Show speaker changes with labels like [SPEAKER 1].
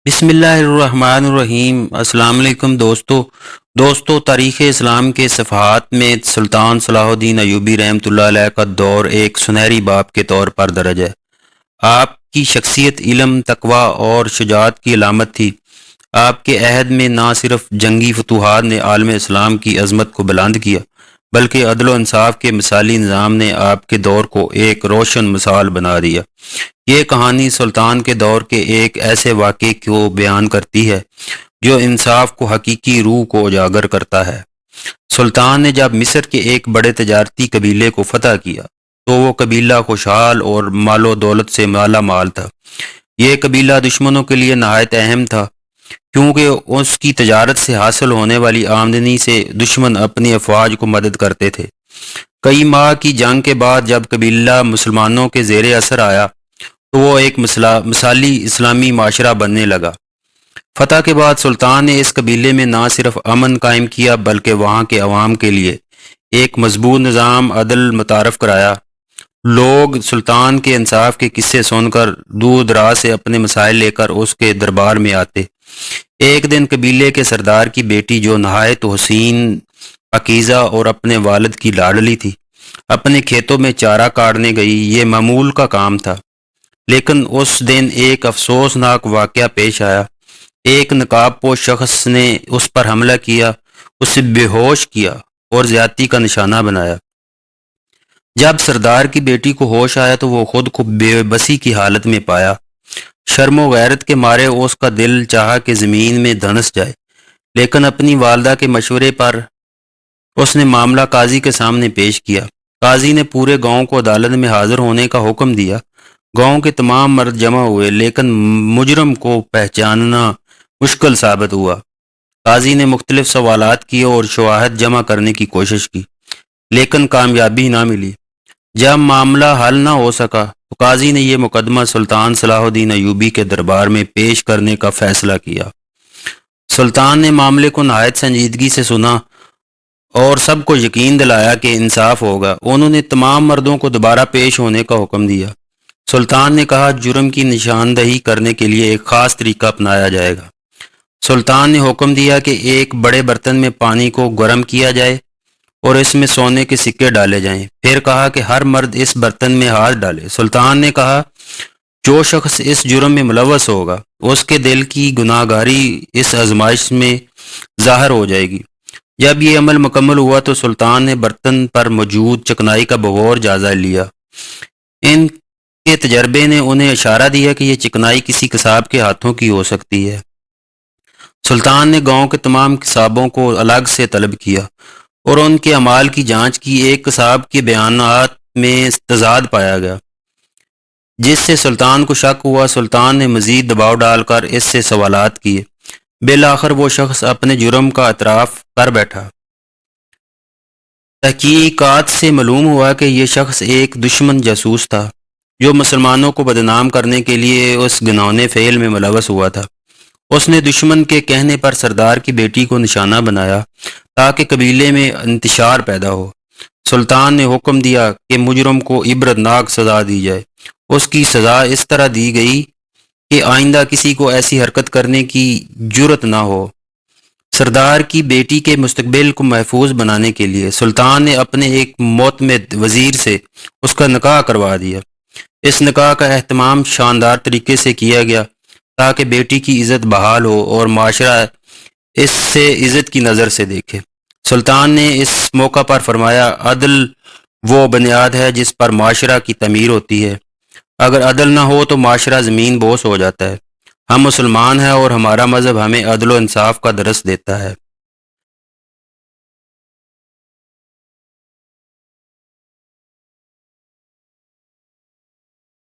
[SPEAKER 1] بسم اللہ الرحمن الرحیم۔ السلام علیکم دوستو تاریخ اسلام کے صفحات میں سلطان صلاح الدین ایوبی رحمۃ اللہ علیہ کا دور ایک سنہری باب کے طور پر درج ہے۔ آپ کی شخصیت علم، تقوی اور شجاعت کی علامت تھی۔ آپ کے عہد میں نہ صرف جنگی فتوحات نے عالم اسلام کی عظمت کو بلند کیا، بلکہ عدل و انصاف کے مثالی نظام نے آپ کے دور کو ایک روشن مثال بنا دیا۔ یہ کہانی سلطان کے دور کے ایک ایسے واقعے کو بیان کرتی ہے جو انصاف کو حقیقی روح کو اجاگر کرتا ہے۔ سلطان نے جب مصر کے ایک بڑے تجارتی قبیلے کو فتح کیا تو وہ قبیلہ خوشحال اور مال و دولت سے مالا مال تھا۔ یہ قبیلہ دشمنوں کے لیے نہایت اہم تھا، کیونکہ اس کی تجارت سے حاصل ہونے والی آمدنی سے دشمن اپنی افواج کو مدد کرتے تھے۔ کئی ماہ کی جنگ کے بعد جب قبیلہ مسلمانوں کے زیر اثر آیا تو وہ ایک مثالی اسلامی معاشرہ بننے لگا۔ فتح کے بعد سلطان نے اس قبیلے میں نہ صرف امن قائم کیا بلکہ وہاں کے عوام کے لیے ایک مضبوط نظام عدل متعارف کرایا۔ لوگ سلطان کے انصاف کے قصے سن کر دور دراز سے اپنے مسائل لے کر اس کے دربار میں آتے۔ ایک دن قبیلے کے سردار کی بیٹی، جو نہایت حسین، پاکیزہ اور اپنے والد کی لاڈلی تھی، اپنے کھیتوں میں چارہ کاٹنے گئی۔ یہ معمول کا کام تھا، لیکن اس دن ایک افسوسناک واقعہ پیش آیا۔ ایک نقاب پوش شخص نے اس پر حملہ کیا، اسے بے ہوش کیا اور زیادتی کا نشانہ بنایا۔ جب سردار کی بیٹی کو ہوش آیا تو وہ خود کو بے بسی کی حالت میں پایا۔ شرم و غیرت کے مارے اس کا دل چاہا کہ زمین میں دھنس جائے، لیکن اپنی والدہ کے مشورے پر اس نے معاملہ قاضی کے سامنے پیش کیا۔ قاضی نے پورے گاؤں کو عدالت میں حاضر ہونے کا حکم دیا۔ گاؤں کے تمام مرد جمع ہوئے، لیکن مجرم کو پہچاننا مشکل ثابت ہوا۔ قاضی نے مختلف سوالات کیے اور شواہد جمع کرنے کی کوشش کی، لیکن کامیابی نہ ملی۔ جب معاملہ حل نہ ہو سکا تو قاضی نے یہ مقدمہ سلطان صلاح الدین ایوبی کے دربار میں پیش کرنے کا فیصلہ کیا۔ سلطان نے معاملے کو نہایت سنجیدگی سے سنا اور سب کو یقین دلایا کہ انصاف ہوگا۔ انہوں نے تمام مردوں کو دوبارہ پیش ہونے کا حکم دیا۔ سلطان نے کہا، جرم کی نشاندہی کرنے کے لیے ایک خاص طریقہ اپنایا جائے گا۔ سلطان نے حکم دیا کہ ایک بڑے برتن میں پانی کو گرم کیا جائے اور اس میں سونے کے سکے ڈالے جائیں۔ پھر کہا کہ ہر مرد اس برتن میں ہاتھ ڈالے۔ سلطان نے کہا، جو شخص اس جرم میں ملوث ہوگا اس کے دل کی گناہ گاری اس آزمائش میں ظاہر ہو جائے گی۔ جب یہ عمل مکمل ہوا تو سلطان نے برتن پر موجود چکنائی کا بغور جائزہ لیا۔ ان کے تجربے نے انہیں اشارہ دیا کہ یہ چکنائی کسی قصاب کے ہاتھوں کی ہو سکتی ہے۔ سلطان نے گاؤں کے تمام قصابوں کو الگ سے طلب کیا اور ان کے اعمال کی جانچ کی۔ ایک قصاب کے بیانات میں تضاد پایا گیا، جس سے سلطان کو شک ہوا۔ سلطان نے مزید دباؤ ڈال کر اس سے سوالات کیے۔ بالآخر وہ شخص اپنے جرم کا اعتراف کر بیٹھا۔ تحقیقات سے معلوم ہوا کہ یہ شخص ایک دشمن جاسوس تھا جو مسلمانوں کو بدنام کرنے کے لیے اس گھناؤنے فعل میں ملوث ہوا تھا۔ اس نے دشمن کے کہنے پر سردار کی بیٹی کو نشانہ بنایا تاکہ قبیلے میں انتشار پیدا ہو۔ سلطان نے حکم دیا کہ مجرم کو عبرتناک سزا دی جائے۔ اس کی سزا اس طرح دی گئی کہ آئندہ کسی کو ایسی حرکت کرنے کی جرت نہ ہو۔ سردار کی بیٹی کے مستقبل کو محفوظ بنانے کے لیے سلطان نے اپنے ایک معتمد وزیر سے اس کا نکاح کروا دیا۔ اس نکاح کا اہتمام شاندار طریقے سے کیا گیا تاکہ بیٹی کی عزت بحال ہو اور معاشرہ اس سے عزت کی نظر سے دیکھے۔ سلطان نے اس موقع پر فرمایا، عدل وہ بنیاد ہے جس پر معاشرہ کی تعمیر ہوتی ہے۔ اگر عدل نہ ہو تو معاشرہ زمین بوس ہو جاتا ہے۔ ہم مسلمان ہیں اور ہمارا مذہب ہمیں عدل و انصاف کا درس دیتا ہے۔